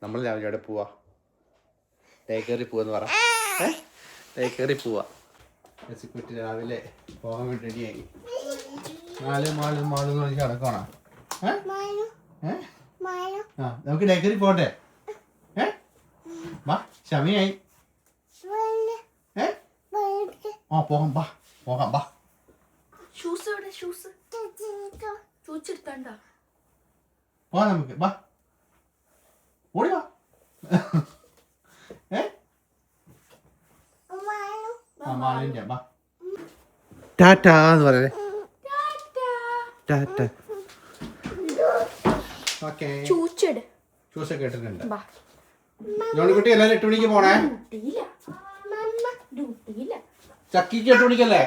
നമ്മൾ രാവിലെ എവിടെ പോവാ? ടേക്ക് കയറി പോവാന്ന് പറ. ടേക്ക് കയറി പോവാ. എസിക്കുട്ടി രാവിലെ പോകാൻ വേണ്ടി റെഡിയായി. മാളെന്ന് പറഞ്ഞ് കിടക്കണോ? നമുക്ക് ടേക്ക് കയറി പോട്ടെ. വാ, സമയായി. പോകാം, വാ പോകാം, വാ. പോവാ നമുക്ക്, വാ ഓടി വാ. മാളിന്റെ വാ. ടാറ്റാ എന്ന് പറയേ. ടാറ്റ. ഓക്കേ. ചൂസൊക്കെ ഇട്ടിട്ടുണ്ട്. ജോണിക്കുട്ടി എല്ലാവരും 8 മണിക്ക് പോണേ. ചക്കിക്ക് 8 മണിക്കല്ലേ?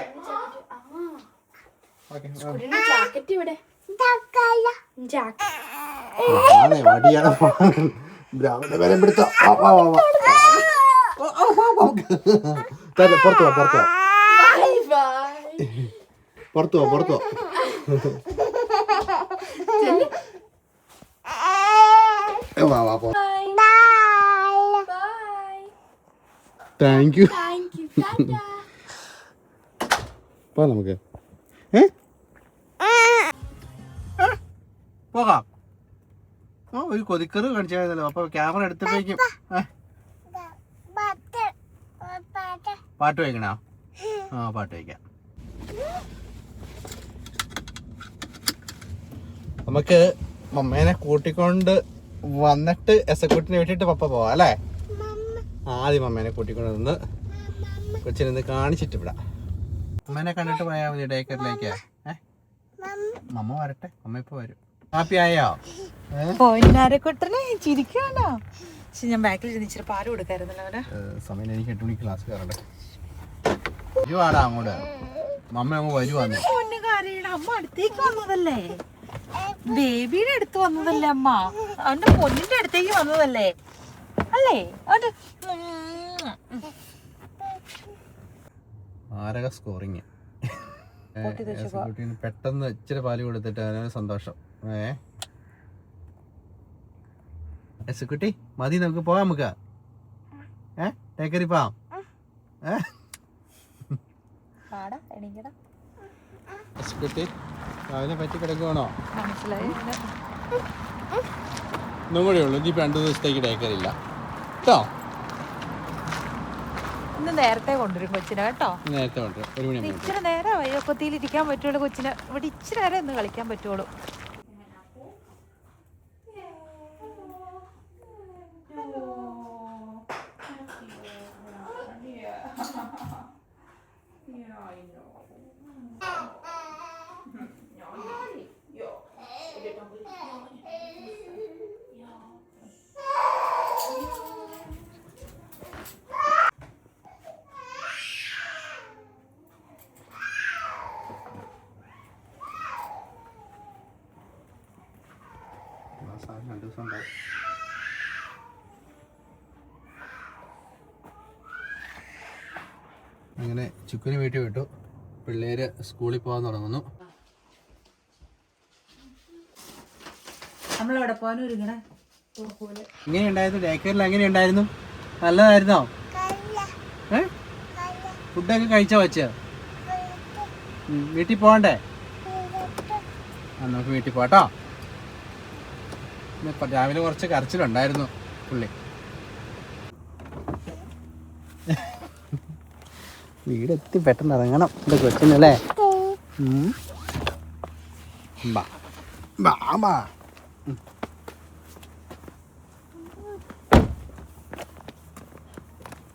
പുറത്തു പോ. Thank you. പോ നമുക്ക്. പോകാം. ഒരു കൊതിക്കറ് കാണിച്ചായിരുന്നല്ലോ. അപ്പൊ ക്യാമറ എടുത്തപ്പോഴേക്കും പാട്ട് വയ്ക്കണോ? പാട്ട് വയ്ക്കാം. നമുക്ക് മമ്മേനെ കൂട്ടിക്കൊണ്ട് വന്നിട്ട് എസക്കുട്ടിനെ വിട്ടിട്ട് പപ്പ പോവാം അല്ലേ? ആദ്യം മമ്മേനെ കൂട്ടിക്കൊണ്ട് നിന്ന് കൊച്ചിനെ കാണിച്ചിട്ട് വിടാം. അമ്മേനെ കണ്ടിട്ട് പോയാൽ മതി ഡേക്കറിലേക്ക്. മമ്മ വരട്ടെ, അമ്മ ഇപ്പൊ വരും. ഹാപ്പി ആയോ? പൊന്നാരക്കുട്ടനെ ചിരിക്കാണോ? ഞാൻ ബാക്കിൽ ഇച്ചിരി പാല് കൊടുക്കായിരുന്നല്ലോ. സമയം എനിക്ക് 8 മണിക്ക് ക്ലാസ് കയറണ്ടേ. വരുവാടാ അങ്ങോട്ട്. മമ്മ അങ്ങ് വരുവാന്ന്. അമ്മ അടുത്തേക്ക് വന്നതല്ലേ? ബേബിയുടെ അടുത്ത് വന്നതല്ലേ അമ്മ? അവന്റെ പൊന്നിന്റെ അടുത്തേക്ക് വന്നതല്ലേ അല്ലേ? ആരക സ്കോറിങ്. പെട്ടെന്ന് ഇച്ചിരി പാല് കൊടുത്തിട്ട് അതിനൊരു സന്തോഷം. എസക്കുട്ടി മതി, നമുക്ക് പോവാം. നമുക്ക് ടേക്കറി പോവാം. എസക്കുട്ടി രാവിലെ പറ്റി കിടക്കുവാണോ? ഒന്നും കൂടെ ഉള്ളൂ. ഇനിയിപ്പോൾ 2 ദിവസത്തേക്ക് ടേക്കറില്ല കേട്ടോ. ഇന്ന് നേരത്തെ കൊണ്ടുവരും കൊച്ചിനെ കേട്ടോ. നേരത്തെ കൊണ്ടുവരും. 1 മണി ഇച്ചിരി നേരം കൊത്തിയിൽ ഇരിക്കാൻ പറ്റുള്ളൂ കൊച്ചിന്. ഇവിടെ ഇച്ചിരി നേരം ഇന്ന് കളിക്കാൻ പറ്റുള്ളൂ. അങ്ങനെ ചുക്കിന് വീട്ടിൽ വിട്ടു. പിള്ളേര് സ്കൂളിൽ പോകാൻ തുടങ്ങുന്നു. എങ്ങനെയുണ്ടായിരുന്നു ഡേക്കറിൽ? എങ്ങനെയുണ്ടായിരുന്നു? നല്ലതായിരുന്നോ? ഫുഡൊക്കെ കഴിച്ചോ വച്ച? വീട്ടിൽ പോകണ്ടേ? നമുക്ക് വീട്ടിൽ പോട്ടോ. രാവിലെ കുറച്ച് കരച്ചിലുണ്ടായിരുന്നു പുള്ളി. വീടെത്തി പെട്ടെന്ന് ഇറങ്ങണം എൻ്റെ കൊച്ചിനല്ലേ.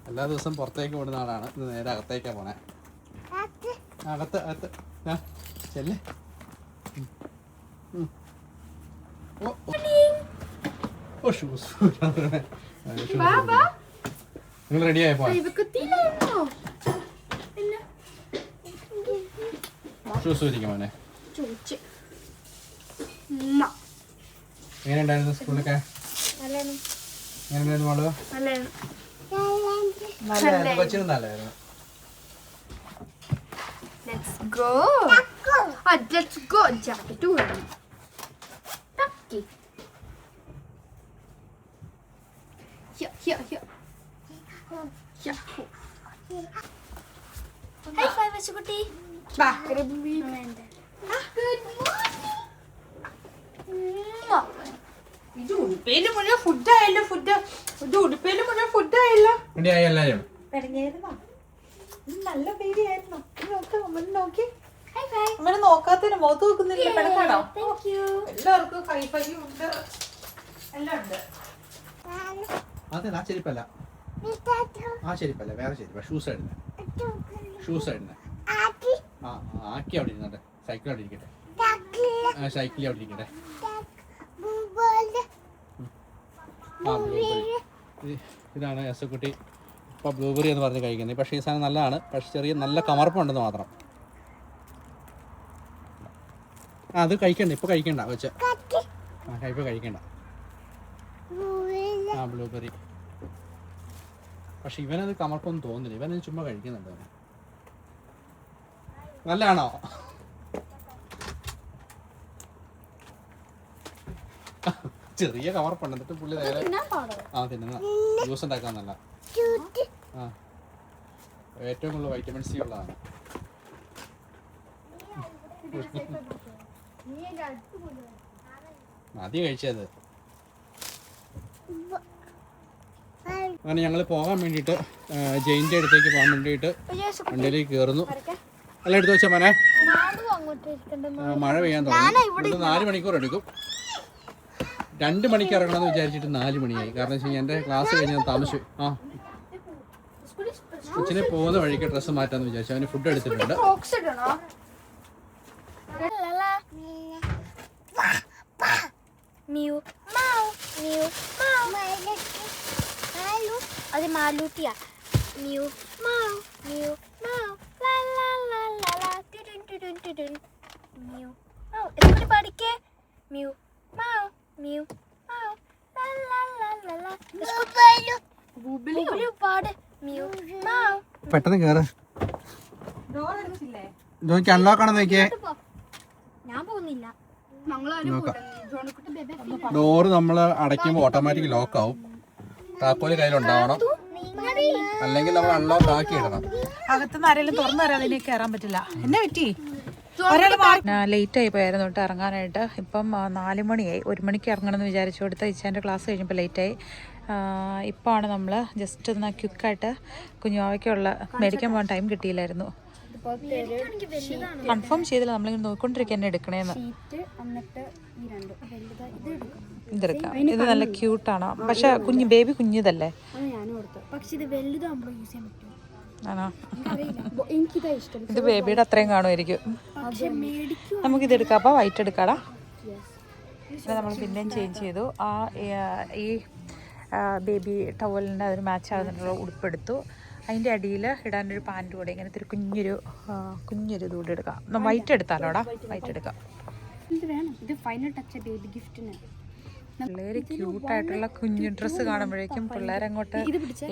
എല്ലാ ദിവസവും പുറത്തേക്ക് വിടുന്ന ആളാണ്. ഇന്ന് നേരെ അകത്തേക്കാ പോണേ. അകത്ത് ചെല്ലേ. നിങ്ങൾ റെഡിയായി പോവാ? ഷൂസ് ഊരിക്കാം മോനെ. എങ്ങനെയുണ്ടായിരുന്നു സ്കൂളൊക്കെ? എങ്ങനെയുണ്ടായിരുന്നു മോള്? കൊച്ചിന് നല്ലതായിരുന്നു. Let's go. Let's go. Jacket. Tucky. Here, here, here. Here. High five, Ashukutti. Good morning. ഇത് ഉടുപ്പേല് മുഴുവൻ ഫുഡായല്ലോ. ഉടുപ്പേല് മുഴുവൻ ഫുഡായല്ലോ. എല്ലാരും പിടങ്ങിയായിരുന്നോ? നല്ല പേടിയായിരുന്നോ? നോക്കി നമ്മള് നോക്കാത്തതിന് മുഖത്ത് നോക്കുന്നില്ല. പിടക്കാണോ? എല്ലാവർക്കും കൈപ്പയ്യും ഉണ്ട്, എല്ലാം ഉണ്ട്. അതെ, ആ ചെരുപ്പല്ല, വേറെ ചെരുപ്പ. ഷൂസ് ഇടുന്ന ആക്കി അവിടെ ഇരുന്നോട്ടെ. സൈക്കിൾ അവിടെ ഇരിക്കട്ടെ. സൈക്കിൾ അവിടെ ഇരിക്കട്ടെ. ഇതാണ് എസക്കുട്ടി ഇപ്പോൾ ബ്ലൂബെറി എന്ന് പറഞ്ഞ് കഴിക്കുന്നത്. പക്ഷേ ഈ സാധനം നല്ലതാണ്, പക്ഷെ ചെറിയ നല്ല കമർപ്പുണ്ടെന്ന് മാത്രം. അത് കഴിക്കണ്ട, ഇപ്പോൾ കഴിക്കണ്ട വെച്ച്. ഇപ്പോൾ കഴിക്കണ്ട. ബ്ലൂബെറി. പക്ഷെ ഇവനത് കമർപ്പൊന്നും തോന്നുന്നില്ല. ഇവനത് ചുമ്മാ കഴിക്കുന്നുണ്ട്. അവന് നല്ലതാണോ? ചെറിയ കമർപ്പുണ്ട്. എന്നിട്ട് പുള്ളി നേരെ തിന്നുന്ന ജ്യൂസ് ഉണ്ടാക്കാൻ നല്ല. ഏറ്റവും കൂടുതൽ വൈറ്റമിൻ സി ഉള്ളതാണ്. മതി കഴിച്ചത്. അങ്ങനെ ഞങ്ങൾ പോകാൻ വേണ്ടിയിട്ട് ജയിൻ്റെ അടുത്തേക്ക് പോകാൻ വേണ്ടിയിട്ട് വണ്ടിയിലേക്ക് കയറുന്നു. എല്ലാം എടുത്തു വെച്ചാൽ മോനെ. മഴ പെയ്യാൻ തുടങ്ങി. ഇവിടെ 4 മണിക്കൂർ എടുക്കും. 2 മണിക്ക് ഇറങ്ങണമെന്ന് വിചാരിച്ചിട്ട് 4 മണിയായി. കാരണം വെച്ച് കഴിഞ്ഞാൽ എൻ്റെ ക്ലാസ് കഴിഞ്ഞാൽ താമസിച്ചു. കൊച്ചിനെ പോകുന്ന വഴിക്ക് ഡ്രസ്സ് മാറ്റാന്ന് വിചാരിച്ചു. അവന് ഫുഡ് എടുത്തിട്ടുണ്ട്. അത് മാലൂട്ടിയാ. മ്യൂ മാവ് മ്യൂ മാവ് ലാ ലാ ലാ ലാ ലാ ടുടുൻ ടുടുൻ ടുടുൻ മ്യൂ മാവ്. എന്നിട്ട് പഠിക്കേ. മ്യൂ മാവ് മ്യൂ മാവ് ലാ ലാ ലാ ലാ ലാ. ബുബിലു പാട്. മ്യൂ മാവ്. പെട്ടെന്ന് കേറ്. ജോനിക്ക് അൺലോക്ക് ആണെന്ന് നോക്കിയേ. ഞാൻ പോകുന്നില്ല. ഡോറ് നമ്മൾ അടയ്ക്കുമ്പോൾ ഓട്ടോമാറ്റിക് ലോക്ക് ആവും. താക്കോല് കയ്യിലുണ്ടാവണം, അല്ലെങ്കിൽ നമ്മൾ അൺലോക്ക് ആക്കി ഇടണം. അകത്തുനിന്ന് ആരെങ്കിലും തുറന്നു തരാതെ ഇതിനെ കയറാൻ പറ്റില്ല. എന്നെ പറ്റി ലേറ്റ് ആയി പോയായിരുന്നു കേട്ടോ ഇറങ്ങാനായിട്ട്. ഇപ്പം 4 മണിയായി. 1 മണിക്ക് ഇറങ്ങണം എന്ന് വിചാരിച്ചു കൊടുത്ത ഇച്ചാൻ്റെ ക്ലാസ് കഴിഞ്ഞപ്പോൾ ലേറ്റായി. ഇപ്പോൾ ആണ് നമ്മൾ ജസ്റ്റ് ഒന്ന് ക്വിക്കായിട്ട് കുഞ്ഞുവാവയ്ക്കുള്ള മേടിക്കാൻ പോകാൻ ടൈം കിട്ടിയില്ലായിരുന്നു. കൺഫേം ചെയ്തില്ല. നമ്മളിങ്ങനെ നോക്കിക്കൊണ്ടിരിക്കുക എന്നെ എടുക്കണേന്ന്. ഇതെടുക്കാം. ഇത് നല്ല ക്യൂട്ടാണ്. പക്ഷെ ബേബി കുഞ്ഞിതല്ലേ? ആണോ? ഇത് ബേബിയുടെ അത്രയും കാണുമായിരിക്കും. നമുക്കിതെടുക്കാം. അപ്പോൾ വൈറ്റ് എടുക്കാടാ. നമ്മൾ പിന്നെയും ചേഞ്ച് ചെയ്തു. ഈ ബേബി ടവലിൻ്റെ അതിന് മാച്ച് ആകുന്നുള്ള ഉടുപ്പെടുത്തു. അതിൻ്റെ അടിയിൽ ഇടാനൊരു പാൻറ് കൂടെ ഇങ്ങനത്തെ ഒരു കുഞ്ഞൊരു ഇതുകൂടെ എടുക്കാം. വൈറ്റ് എടുത്താലോടാ. വൈറ്റ് എടുക്കാം. പിള്ളേര് ക്യൂട്ടായിട്ടുള്ള കുഞ്ഞു ഡ്രസ്സ് കാണുമ്പോഴേക്കും പിള്ളേരങ്ങോട്ട്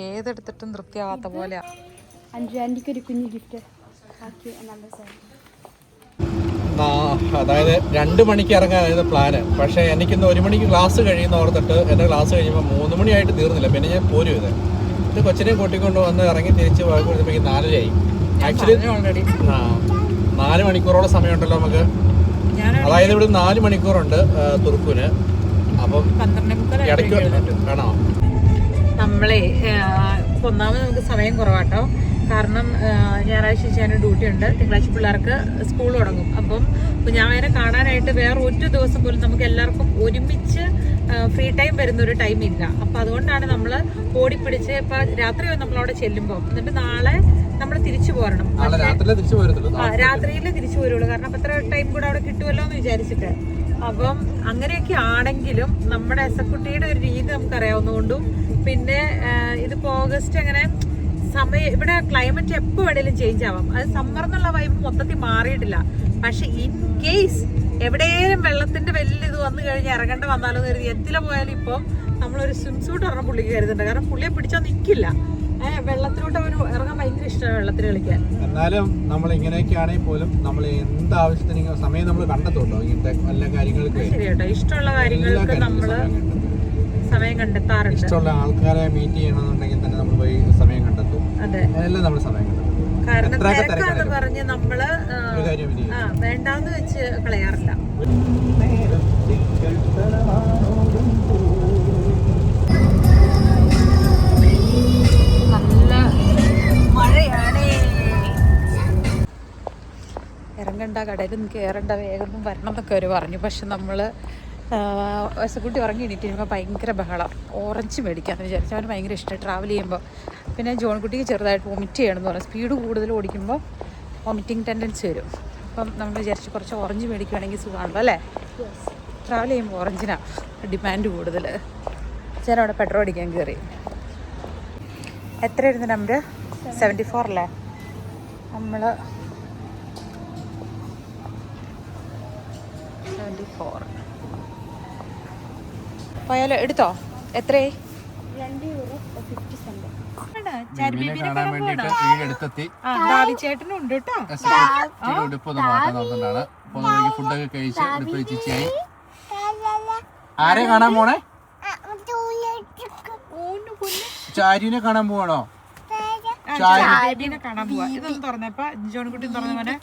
ഏതെടുത്തിട്ടും തൃപ്തിയാവാത്ത പോലെയാ. അതായത് 2 മണിക്ക് ഇറങ്ങാനായിരുന്നു പ്ലാന്. പക്ഷേ എനിക്കിന്ന് 1 മണിക്ക് ക്ലാസ് കഴിയുന്ന ഓർത്തിട്ട് എൻ്റെ ക്ലാസ് കഴിയുമ്പോൾ 3 മണിയായിട്ട് തീർന്നില്ല. പിന്നെ ഞാൻ പോരും. ഇത് കൊച്ചിനെ കൂട്ടിക്കൊണ്ട് വന്ന് ഇറങ്ങി തിരിച്ച് പോയപ്പോഴത്തേക്ക് 4:30 ആക്ച്വലി 4 മണിക്കൂറോളം സമയമുണ്ടല്ലോ നമുക്ക്. അതായത് ഇവിടെ 4 മണിക്കൂറുണ്ട് തുർക്കുവിന്. അപ്പം ഇടയ്ക്ക് വേണോ? നമ്മളെ ഒന്നാമത് നമുക്ക് സമയം കുറവാട്ടോ. കാരണം ഞായറാഴ്ച ചെയ്യാൻ ഡ്യൂട്ടി ഉണ്ട്. തിങ്കളാഴ്ച പിള്ളേർക്ക് സ്കൂൾ തുടങ്ങും. അപ്പം കുഞ്ഞാവേനെ കാണാനായിട്ട് വേറെ ഒരു ദിവസം പോലും നമുക്ക് എല്ലാവർക്കും ഒരുമിച്ച് ഫ്രീ ടൈം വരുന്നൊരു ടൈം ഇല്ല. അപ്പം അതുകൊണ്ടാണ് നമ്മൾ ഓടിപ്പിടിച്ച് ഇപ്പം രാത്രി നമ്മളവിടെ ചെല്ലുമ്പോൾ എന്നിട്ട് നാളെ നമ്മൾ തിരിച്ചു പോരണം. രാത്രിയിൽ തിരിച്ചു പോരുള്ളൂ. കാരണം അപ്പം അത്ര ടൈം കൂടെ അവിടെ കിട്ടുമല്ലോ എന്ന് വിചാരിച്ചിട്ട്. അപ്പം അങ്ങനെയൊക്കെ ആണെങ്കിലും നമ്മുടെ എസക്കുട്ടിയുടെ ഒരു രീതി നമുക്കറിയാവുന്നതുകൊണ്ടും പിന്നെ ഇതിപ്പോൾ ഓഗസ്റ്റ് അങ്ങനെ സമയം ഇവിടെ ക്ലൈമറ്റ് എപ്പോൾ വേണേലും ചേഞ്ച് ആവാം. അത് സമ്മർ എന്നുള്ള വൈബ് മൊത്തത്തിൽ മാറിയിട്ടില്ല. പക്ഷെ ഇൻ കേസ് എവിടെയും വെള്ളത്തിന്റെ വലിയ ഇത് വന്നു കഴിഞ്ഞാൽ ഇറങ്ങേണ്ട വന്നാലോ എന്ന് കരുതി എന്തിലെ പോയാലും ഇപ്പം നമ്മളൊരു സ്വിം സൂട്ട് പറഞ്ഞ പുള്ളിക്ക് കരുതുന്നുണ്ട്. കാരണം പുള്ളിയെ പിടിച്ചാൽ നിൽക്കില്ല. വെള്ളത്തിലോട്ട് അവന് ഇറങ്ങാൻ ഭയങ്കര ഇഷ്ടമാണ് വെള്ളത്തിൽ കളിക്കാൻ. എന്നാലും നമ്മൾ ഇങ്ങനെയൊക്കെ ആണെങ്കിൽ പോലും നമ്മൾ എന്ത് ആവശ്യത്തിന് സമയം നമ്മൾ കണ്ടെത്തുണ്ടോ ഇങ്ങനത്തെ എല്ലാ കാര്യങ്ങൾക്ക്. ശരിയാട്ടോ. ഇഷ്ടമുള്ള കാര്യങ്ങൾക്ക് നമ്മള് സമയം കണ്ടെത്താറുണ്ട്. ഇഷ്ടമുള്ള ആൾക്കാരെ മീറ്റ് ചെയ്യണമെന്നുണ്ടെങ്കിൽ തന്നെ നമ്മൾ പോയി സമയം കണ്ടെത്തും. അതെ, എല്ലാം നമ്മൾ സമയം കണ്ടെത്തും. കാരണം തിരക്കാന്ന് പറഞ്ഞ് നമ്മള് വേണ്ടാന്ന് വെച്ച് കളയാറില്ല. നല്ല മഴയാണ്. ഇറങ്ങണ്ട, കടയിൽ നിന്ന് കയറണ്ട, വേഗം വരണം എന്നൊക്കെ അവർ പറഞ്ഞു. പക്ഷെ നമ്മള് വസക്കുട്ടി ഉറങ്ങി എണീറ്റിരുമ്പോൾ ഭയങ്കര ബഹളം. ഓറഞ്ച് മേടിക്കാമെന്ന് വിചാരിച്ചു. അവന് ഭയങ്കര ഇഷ്ടമാണ് ട്രാവൽ ചെയ്യുമ്പോൾ. പിന്നെ ജോൺകുട്ടിക്ക് ചെറുതായിട്ട് വൊമിറ്റ് ചെയ്യണമെന്ന് പറഞ്ഞു. സ്പീഡ് കൂടുതൽ ഓടിക്കുമ്പോൾ വൊമിറ്റിംഗ് ടെൻഡൻസി വരും. അപ്പം നമ്മൾ വിചാരിച്ചു കുറച്ച് ഓറഞ്ച് മേടിക്കുകയാണെങ്കിൽ സുഖമാണല്ലോ അല്ലേ? ട്രാവൽ ചെയ്യുമ്പോൾ ഓറഞ്ചിനാണ് ഡിമാൻഡ് കൂടുതൽ. ഞാൻ അവിടെ പെട്രോൾ അടിക്കാൻ കയറി. എത്രയായിരുന്നു നമ്പർ? 74 അല്ലേ? നമ്മൾ 74 പോയാലോ? എടുത്തോ? എത്രയായി? ചേട്ടനും ഉണ്ട് കേട്ടോ. ഫുഡൊക്കെ കഴിച്ച് ആരെ കാണാൻ പോണേ? ചാരുവിനെ കാണാൻ പോവാണോ? ബേബീനെ കാണാൻ പോവാ. ഇതൊന്നും തുറന്നപ്പോ ജോൺകുട്ടി തുറന്ന പോലെ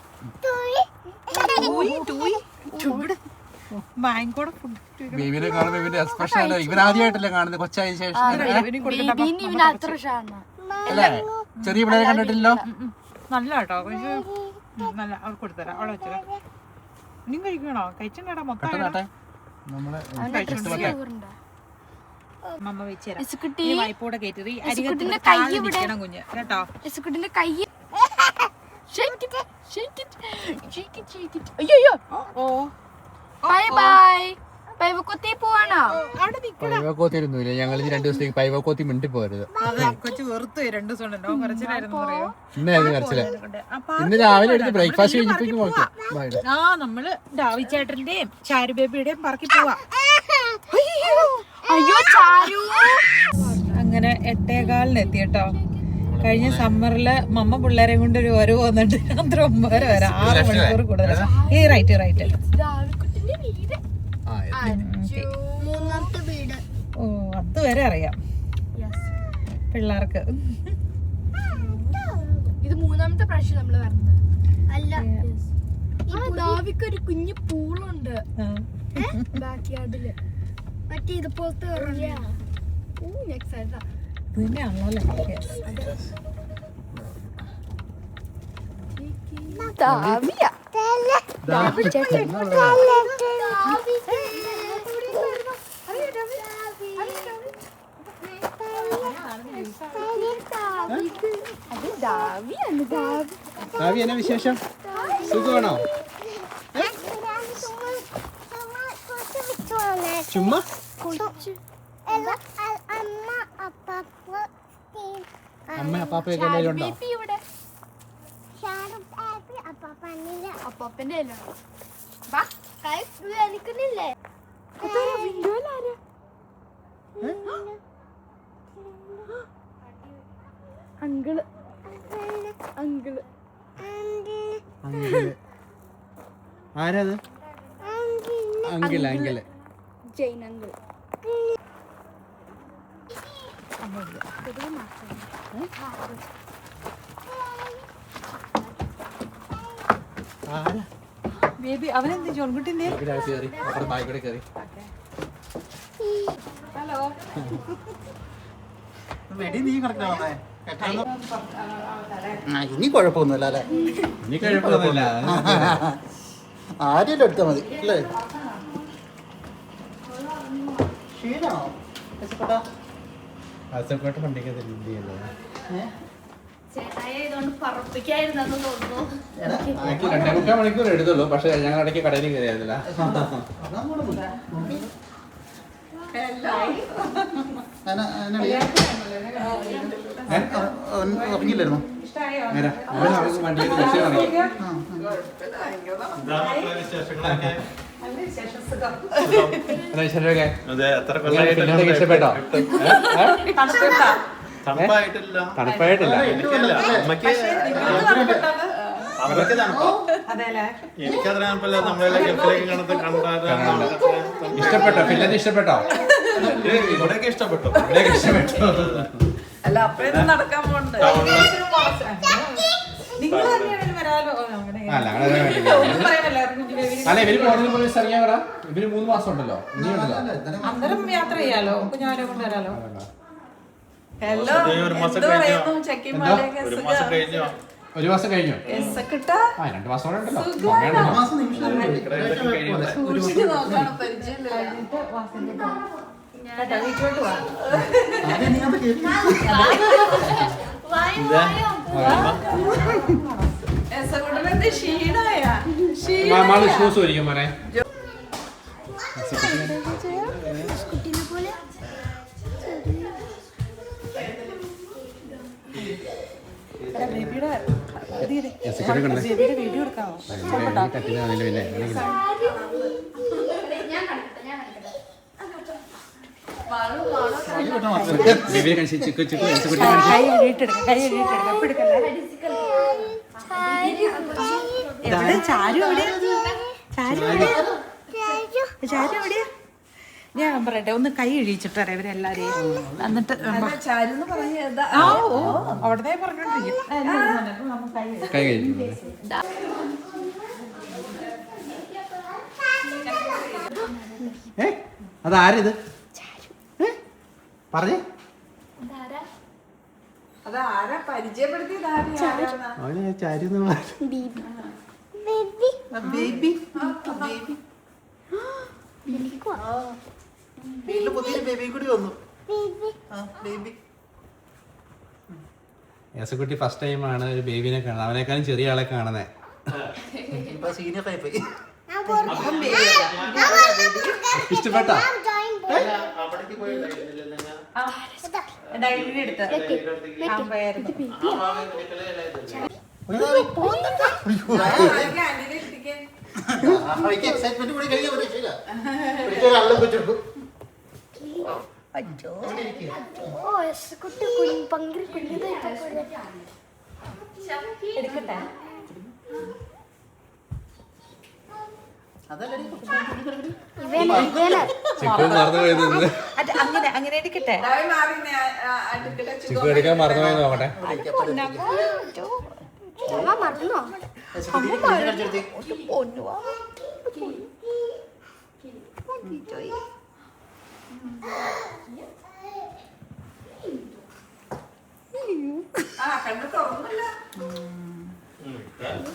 ബേബിനെ കാണുമ്പോ ഇവന്റെ എക്സ്പ്രഷൻ ഇവൻ ആദ്യമായിട്ടല്ലേ കാണുന്നത് കൊച്ചായതിനു ശേഷം അല്ലേ? ചെറിയ പിള്ളേരെ കണ്ടിട്ടില്ലല്ലോ. നല്ല കേട്ടോ, നല്ല അവർക്ക് കൊടുത്തരാം. അവിടെ വെച്ചോ. നീ കഴിക്കണോ? കഴിച്ചിട്ടാ മൊത്തം മമ്മ വെച്ചുതരാം. വായ്പോടെ കയറ്റി അരികത്തിന് കുഞ്ഞ് കേട്ടോ. പൈവക്കോത്തിരുന്നില്ല. ഞങ്ങൾ 2 ദിവസത്തേക്ക് പൈവക്കോത്തി മിണ്ടി പോരുത്. കൊച്ചു വെറുത്തു 2 ദിവസം ഉണ്ടല്ലോ. കരച്ചിലായിരുന്നു പറയോ. ഇന്നായിരുന്നു കരച്ചില്. ഇന്ന് രാവിലെ എടുത്ത് ബ്രേക്ക്ഫാസ്റ്റ് കഴിഞ്ഞപ്പോഴേക്കും നമ്മള് ഡാവിച്ചേട്ടന്റെയും ചാരു ബേബിയുടെയും പറക്കി പോവാ. അങ്ങനെ 8:15 എത്തി കേട്ടോ. കഴിഞ്ഞ സമ്മറില് മമ്മ പിള്ളേരെ കൊണ്ട് ഒരു വരവ് വന്നിട്ട് അത്ര 9 വരെ 6 മണിക്കൂർ കൂടുതൽ. ഈ റൈറ്റ് ഓ അതുവരെ അറിയാം പിള്ളേർക്ക്. ഇത് 3ാമത്തെ പ്രാവശ്യം നമ്മള് വരുന്നത് അല്ല. ഒരു കുഞ്ഞു പൂളുണ്ട് ബാക്ക് യാർഡില്. മറ്റേ ഇതുപോലത്തെ എന്നാ വിശേഷം? സുഖമാണോ? ചുമ്മാ അമ്മ അപ്പാപ്പയൊക്കെ എല്ലാവരും ഉണ്ടോ? അപ്പാപ്പന്റെ അങ്കിള് ആരാത്? Uncle Jain uncle. ബേബി അവനെന്ത് ജോൺകുട്ടിന്റെ ഹലോ ഇനി കുഴപ്പമൊന്നുമില്ല അല്ലേ? ഇനി കുഴപ്പമൊന്നുമില്ല. ആരെയും എടുത്താൽ മതി അല്ലേ? എനിക്ക് 2.25 മണിക്കൂർ എടുത്തുള്ളൂ. പക്ഷെ ഞങ്ങൾ ഇടയ്ക്ക് കടയിൽ കയറിയായിരുന്നില്ല. ഉറങ്ങില്ലായിരുന്നു. ഇഷ്ടപ്പെട്ടോ? തണുപ്പായിട്ടില്ല. ഇഷ്ടപ്പെട്ടോ? ഫിൻലൻഡ് ഇഷ്ടപ്പെട്ടോ? ഇവിടെയൊക്കെ ഇഷ്ടപ്പെട്ടു, ഇവിടെയൊക്കെ ഇഷ്ടപ്പെട്ടു. അല്ല അപ്പഴൊന്നും നടക്കാൻ പോകണ്ട. നിങ്ങൾ തന്നെയാണെങ്കിലും വരാലോ. ഒന്നും പറയാനല്ല. അല്ല ഇവര് പോകുന്നതിന് മുമ്പ് ഇറങ്ങിയാ പറ. ഇവര് 3 മാസം ഉണ്ടല്ലോ, ഇനിയുണ്ടല്ലോ. അന്നേരം യാത്ര ചെയ്യാലോ, കുഞ്ഞാവരെ കൊണ്ട് വരാലോ. ഹലോ, ഒരു മാസം കഴിഞ്ഞു. 2 മാസം കൂടെ ഉണ്ടല്ലോ. വീട്ടിലോട്ട് പോവാ. ഷൂസ് ഒരിക്കും മോനെ. വീഡിയോ എടുക്കാമോ? ഞാൻ പറയട്ടെ, ഒന്ന് കൈ എഴുതിച്ചിട്ടേ ഇവരെല്ലാരെയും. എന്നിട്ട് അവിടെ പറഞ്ഞോണ്ടിരിക്കും. അതാരിത് പറഞ്ഞേ? അതാരാ പരിചയപ്പെടുത്തിയത്? യേശുക്കുട്ടി ഫസ്റ്റ് ടൈം ആണ് ഒരു ബേബിനെ കാണുന്നത്. അവനേക്കാളും ചെറിയ ആളെ കാണുന്നേ. ഇഷ്ടപ്പെട്ടോ? ഡയറി എടുത്ത് എടുക്കട്ടെ. അങ്ങനെ അങ്ങനെ എടുക്കട്ടെ. ചിക്കു എടുക്കാൻ മറന്നുപോയി നോക്കട്ടെ.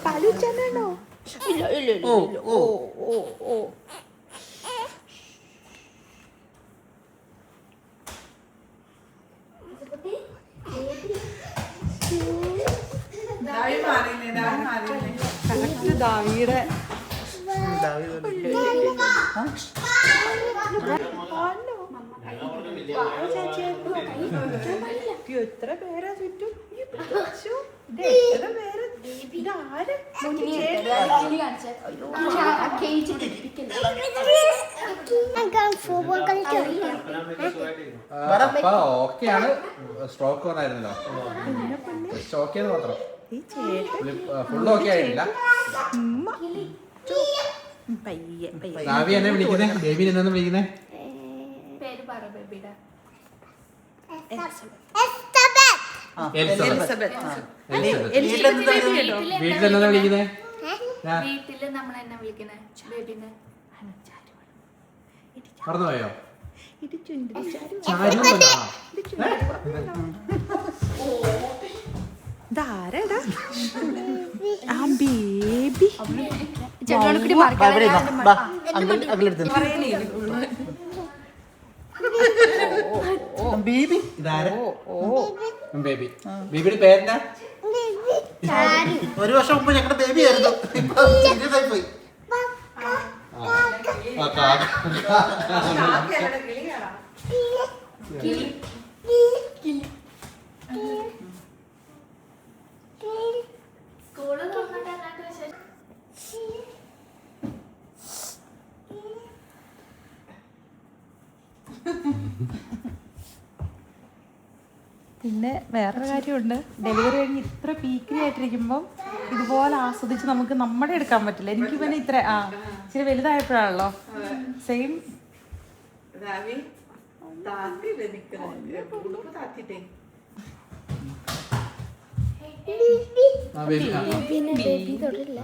പാലുച്ചാണോ? ഇല്ല ഇല്ല ഇല്ല. ഓ ഓ ഓ ദാവിയുടെ എത്ര പേരാ ചുറ്റും? ഓക്കെയാണ്. സ്ട്രോക്ക് വന്നായിരുന്നല്ലോ, സ്റ്റോക്ക് മാത്രം. ഫുൾ ഓക്കെ ആയിട്ടില്ല. നാവി എന്നെ വിളിക്കുന്നേ? ബേബിനെ എന്നാ വിളിക്കുന്നേ? വീട്ടിലെന്നാ വിളിക്കുന്നേ? വീട്ടില് നമ്മൾ എന്നെ വിളിക്കുന്നേ ബേബിനെ. മറന്നുപോയോ? ഇതാരടാ ആ ബേബി? ബേബിയുടെ പേരെന്താ? ഒരു വർഷം മുമ്പ് ഞങ്ങളുടെ ബേബി ആയിരുന്നു. പോയി പിന്നെ വേറൊരു കാര്യമുണ്ട്. ഡെലിവറി കഴിഞ്ഞ് ഇത്ര പീക്കിരി ആയിട്ടിരിക്കുമ്പം ഇതുപോലെ ആസ്വദിച്ച് നമുക്ക് നമ്മുടെ എടുക്കാൻ പറ്റില്ല. എനിക്ക് പിന്നെ ഇത്ര ഇച്ചിരി വലുതായപ്പോഴാണല്ലോ സെയിം. ബേബി തൊടില്ല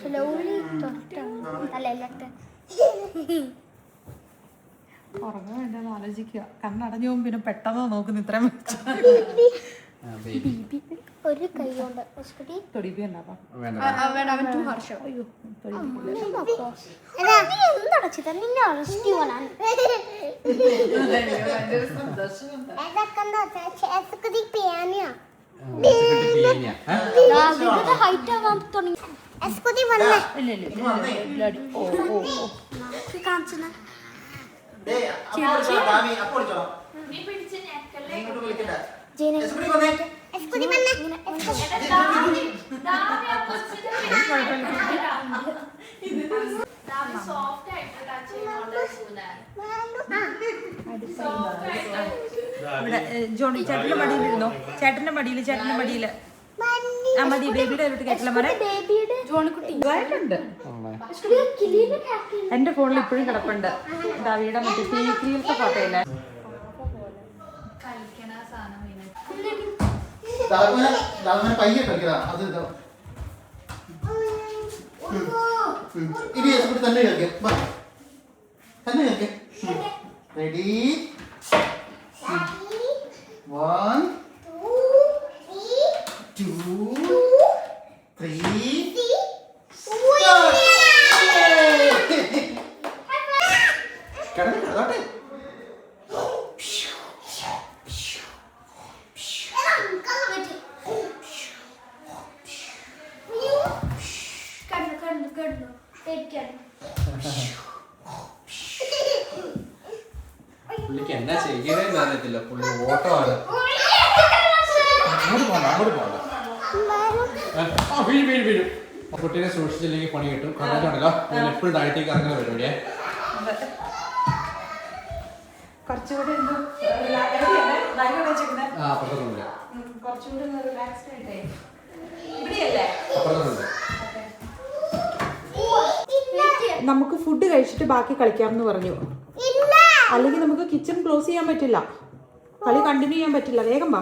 സ്ലോലി തൊട്ടാണ് ഉറങ്ങാൻ വേണ്ടെന്ന് ആലോചിക്കുക. കണ്ണടഞ്ഞു പോകും പിന്നെ പെട്ടെന്ന് നോക്കുന്നു ഇത്രയും ഒരു കൈ കൊണ്ട് തൊടിപ്പിണ്ടാ എന്തടച്ചിട്ട് നിന്നെ അറസ്റ്റ് ചെയ്യാനാണ് ഹൈറ്റ് ആവാൻ തുടങ്ങി കാണിച്ചു ജോണി ചേട്ടന്റെ മടിയിലിരുന്നോ? ചേട്ടന്റെ മടിയില് ആ മതി. ബേബിയുടെ കേട്ടില്ല മോനെ. ജോണിക്കുട്ടി എന്റെ ഫോണിൽ ഇപ്പോഴും കിടപ്പുണ്ട്. ദാവിയുടെ മറ്റേ സീക്രീലത്തെ ഫോട്ടോ ഇല്ലേ? പയ്യെ കളിക്കടാ. അത് ഇനി തന്നെ കളിക്കാം. തന്നെ കളിക്കാം. റെഡി 1 2 3 കിടന്നോട്ടെ. പുള്ളിക്ക് എന്നാ ചെയ്യണേന്ന് അറിയത്തില്ല. പുള്ളി ഓട്ടമാണ്. അങ്ങോട്ട് പോകണ്ട. വീഴും. കുട്ടീനെ സൂക്ഷിച്ചില്ലെങ്കിൽ പണി കിട്ടും. കണ്ടിട്ടുണ്ടല്ലോ ഞാൻ എപ്പോഴും ഡയറ്റിലേക്ക് ഇറങ്ങുന്ന പരിപാടിയെ. കുറച്ചുകൂടി അപ്പുറത്തുണ്ട്. നമുക്ക് ഫുഡ് കഴിച്ചിട്ട് ബാക്കി കളിക്കാമെന്ന് പറഞ്ഞു. അല്ലെങ്കിൽ നമുക്ക് കിച്ചൺ ക്ലോസ് ചെയ്യാൻ പറ്റില്ല. കളി കണ്ടിന്യൂ ചെയ്യാൻ പറ്റില്ല. വേഗം വാ.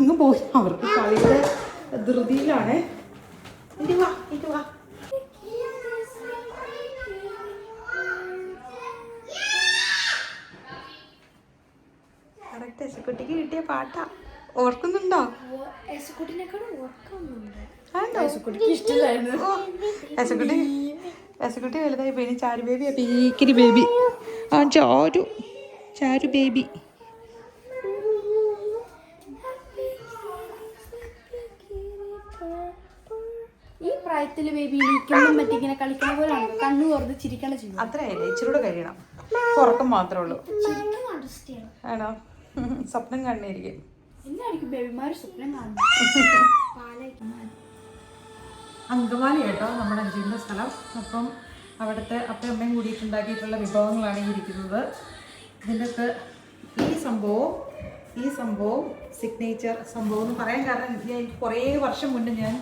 ഇങ്ങ് പോയി. അവർക്ക് കളിയുടെ ധൃതിയിലാണ്. വാ. കറക്റ്റ് എസക്കുട്ടിക്ക് കിട്ടിയ പാട്ടാ. ഓർക്കുന്നുണ്ടോ? എസക്കുട്ടി വലുതായി പോയി. ചാരു ബേബിയാ. പീക്കിരി ബേബി. ആ ചാരു ബേബി. ഈ പ്രായത്തില് ബേബി ഇരിക്കുമ്പോൾ മറ്റിങ്ങനെ കളിക്കണ പോലെയാണ്. കണ്ണു തുറന്ന് ചിരിക്കണ ചെയ്യും. അത്രയല്ലേ, ഇച്ചിരൂടെ കഴിയണം. ഉറക്കം മാത്രമേ ഉള്ളൂ. ആണോ? സ്വപ്നം കാണുന്നതായിരിക്കും. എന്നായിരിക്കും ബേബിമാര് സ്വപ്നം കാണുന്നത്? അങ്കമാലി കേട്ടോ നമ്മുടെ അഞ്ചിൻ്റെ സ്ഥലം. അപ്പം അവിടുത്തെ അപ്പയും അമ്മയും കൂടിയിട്ടുണ്ടാക്കിയിട്ടുള്ള വിഭവങ്ങളാണ് ഈ ഇരിക്കുന്നത്. ഇതിൻ്റെയൊക്കെ ഈ സംഭവം സിഗ്നേച്ചർ സംഭവം എന്ന് പറയാൻ കാരണം ഞാൻ കുറേ വർഷം മുന്നേ ഞാൻ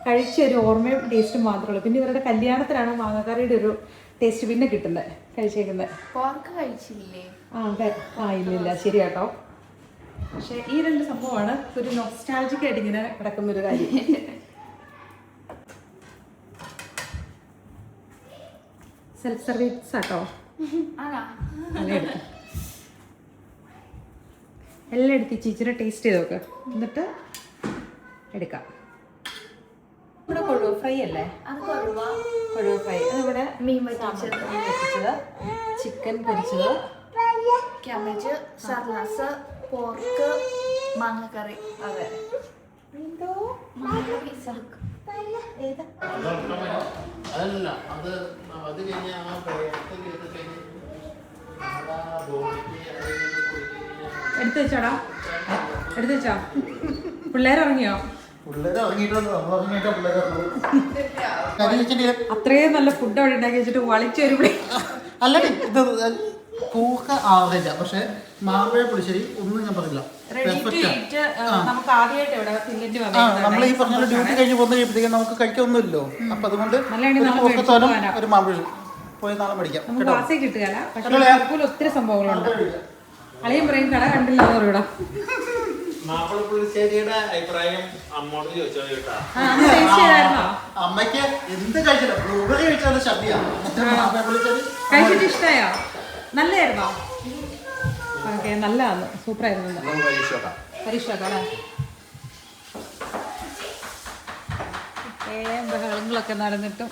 കഴിച്ച ഒരു ഓർമ്മയും ടേസ്റ്റും മാത്രമേ ഉള്ളൂ. പിന്നെ ഇവരുടെ കല്യാണത്തിലാണ് മാങ്ങാക്കറിയുടെ ഒരു ടേസ്റ്റ് പിന്നെ കിട്ടുന്നത്, കഴിച്ചേക്കുന്നത്. പോർക്ക് കഴിച്ചില്ലേ? ഇല്ല ശരി കേട്ടോ. പക്ഷേ ഈ രണ്ട് സംഭവമാണ് ഒരു നൊസ്റ്റാൾജിക് ആയിട്ട് ഇങ്ങനെ കിടക്കുന്നൊരു കാര്യം. സെൽഫ് സർവീസ് ആട്ടോ. എല്ലാം എടുത്ത് ചേച്ചിയുടെ ടേസ്റ്റ് ചെയ്ത് നോക്ക്, എന്നിട്ട് എടുക്കാം. ഇവിടെ കൊഴുവ ഫ്രൈ അല്ലേ? കൊഴുവ ഫ്രൈ. അതിവിടെ മീൻ വറ്റിച്ചത്, ചിക്കൻ പൊരിച്ചത്, ക്യാബേജ്, സർലാസ്, പോർക്ക്, മാങ്ങക്കറി. അതെ. അതല്ല അത് കഴിഞ്ഞ എടുത്തു വെച്ചോടാ, എടുത്തു വെച്ചോ. പിള്ളേരിറങ്ങിയോ? അത്രയും നല്ല ഫുഡ് അവിടെ ഉണ്ടാക്കി വെച്ചിട്ട് വളിച്ചു വരുമ്പോഴേ അല്ലടി ഇത് കൂക്ക ആവറേജാ. പക്ഷെ മാമ്പഴ പുളിശ്ശേരി ഒന്നും ഞാൻ പറഞ്ഞില്ല. നമ്മൾ ഈ പറഞ്ഞ ഡ്യൂട്ടി കഴിഞ്ഞ് പോകുന്ന കഴിയുമ്പോഴത്തേക്കും നമുക്ക് കഴിക്കാനൊന്നുമില്ലോ. അപ്പൊ അതുകൊണ്ട് ഒരു മാമ്പഴ പോയി നാളെ മേടിക്കാം നമുക്ക് ക്ലാസ്സിൽ കിട്ടുകയല്ല, പക്ഷെ അല്ലേ? ലിവർപൂൾ ഒത്തിരി സംഭവങ്ങളുണ്ട്. അളിയും പറയും കട കണ്ടില്ല എന്ന് പറയൂടാ. മാപ്പിളപ്പുള്ളിശ്ശേരിയുടെ അഭിപ്രായം അമ്മോട് ചോദിച്ചോ കേട്ടാ. ടേസ്റ്റ് ചെയ്തായിരുന്നോ? അമ്മയ്ക്ക് എന്ത് കഴിച്ചില്ല ബ്ലൂബെറി കഴിച്ചാൽ ശബ്ദിയാണ് കഴിച്ചിട്ട് ഇഷ്ടമായോ? നല്ലതായിരുന്നോ? ഓക്കെ, നല്ലതാണ്, സൂപ്പറായിരുന്നു. പരീക്ഷ വെക്കാം അല്ലേ? ബഹളങ്ങളൊക്കെ നടന്നിട്ടും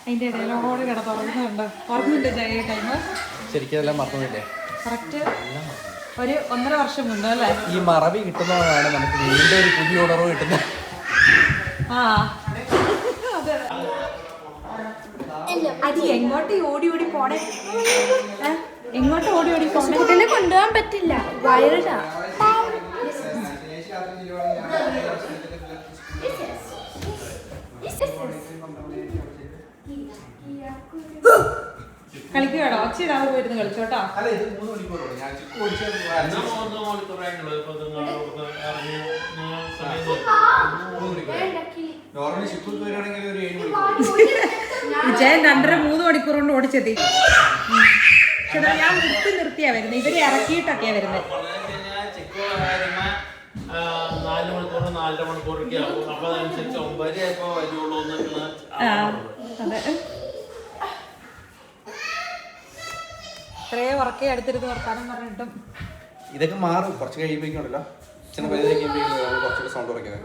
അതിൻ്റെ ഇടയിലോട് കിടന്നുറങ്ങുന്നുണ്ട്. ഉറങ്ങുന്നുണ്ട് ചായ ടൈം. ശരിക്കും അതെല്ലാം മറന്നില്ലേ? കറക്റ്റ് ഒരു 1.5 വർഷം മുന്നേ അല്ലേ? ഈ മറവി കിട്ടുന്നതാണ് നമുക്ക് വീണ്ടും ഒരു പുതിയ ഉണർവ് കിട്ടുന്നത്. ആ അത് എങ്ങോട്ട് ഓടി ഓടി പോണേ? എങ്ങോട്ട് ഓടി ഓടി പോണേ? കുട്ടീനെ കൊണ്ടുപോകാൻ പറ്റില്ല, വയറിലാ. കളിക്കുകയാണോ? ഒച്ചയിടാതെ പോയിരുന്ന് കളിച്ചോട്ടോ. വിജയൻ 2.5-3 മണിക്കൂർ കൊണ്ട് ഓടിച്ചെത്തി. പക്ഷെ ഞാൻ നിർത്തിയാ വരുന്നത്, ഇവരെ ഇറക്കിയിട്ടൊക്കെയാ വരുന്നത്. 4 മണിക്കൂർ 4.5 മണിക്കൂറൊക്കെ ആവും. അപ്പൊ അതനുസരിച്ച് 9 ആയപ്പോ വരുള്ളൂ. അതെ, ഇത്രയും ഉറക്കെ അടുത്തിരുന്ന് വർത്താനം പറഞ്ഞിട്ടും ഇതൊക്കെ മാറും കുറച്ച് കഴിയുമ്പോഴേക്കുണ്ടല്ലോ. ചില കുറച്ചൊക്കെ സൗണ്ട് കുറയ്ക്കുന്നത്.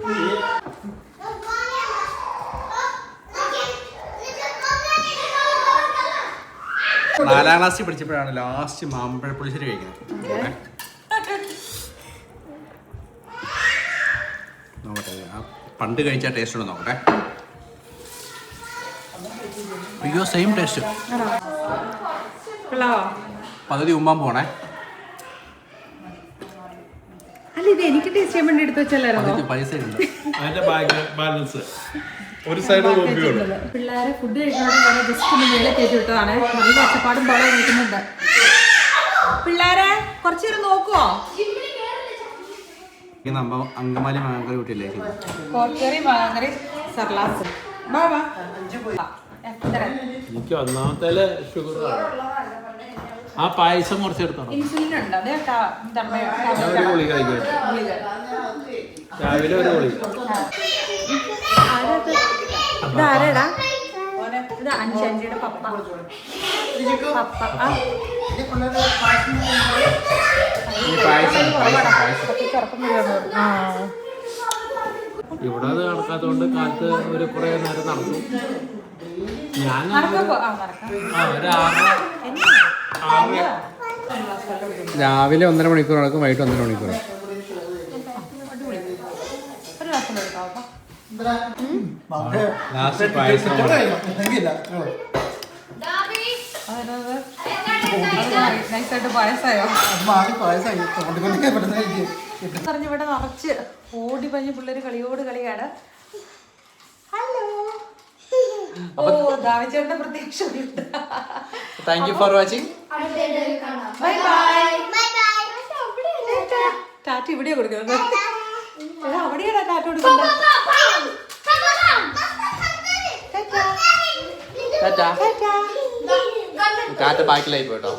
4ാം ക്ലാസ്സിൽ പഠിച്ചപ്പോഴാണ് ലാസ്റ്റ് മാമ്പഴപ്പുളിശ്ശേരി കഴിക്കുന്നത്. നോക്കട്ടെ, ആ പണ്ട് കഴിച്ച ടേസ്റ്റ് ഉണ്ടോ നോക്കട്ടെ. അയ്യോ, സെയിം ടേസ്റ്റ്. പകുതി ഉമ്മാൻ പോണേ. അല്ല, ഇത് എനിക്ക് ടേസ്റ്റ് ചെയ്യാൻ വേണ്ടി എടുത്ത് വെച്ചല്ലായിരുന്നോ? പൈസ ഉണ്ട് അതിന്റെ ബാലൻസ് ഒരു സൈഡ് പിള്ളേരെ ഫുഡ് കഴിക്കണോടെ ജസ്റ്റ് ഒന്ന് മേലെ കയറ്റി വിട്ടതാണ്. നല്ല ഒച്ചപ്പാടും പോലെ നിൽക്കുന്നുണ്ട്. പിള്ളേരെ കുറച്ചു നേരം നോക്കുവോ? അങ്കമാലി മാങ്ങ വീട്ടില്ലേ? കോർക്കറി മാങ്ങറി സർലാസ്. എനിക്ക് ഒന്നാമത്തെ ഷുഗർ ആ പായസം കുറച്ചെടുത്തണം. ഇൻസുലിൻ ഉണ്ട്. അതെ, ഞാൻ ഒരു ഗുളിക കഴിക്കട്ടെ. രാവിലെ ഒരു ഗുളിക. ഇതാരടാ? ഇത് അഞ്ചിയുടെ പപ്പ. ഇവിടെ അത് നടക്കാത്തതുകൊണ്ട് കാലത്ത് ഒരു കുറെ നേരം നടന്നു. ഞാൻ രാവിലെ 1.5 മണിക്കൂർ നടക്കും, വൈകിട്ട് 1.5 മണിക്കൂർ. ഇവിടെ നിറച്ച് ഓടി പഞ്ഞ് പിള്ളേര് കളിയോട് കളിയാണ്. ഹലോ, ദാവിച്ചേട്ടന്റെ പ്രതീക്ഷ. Thank you for watching. Bye bye. Tata ഇവിടെയാ കൊടുക്കുന്നത്. അവിടെയാണോ ടാറ്റ കൊടുക്കുന്നത്? ടാറ്റ ബാക്കിലായി പോട്ടോ.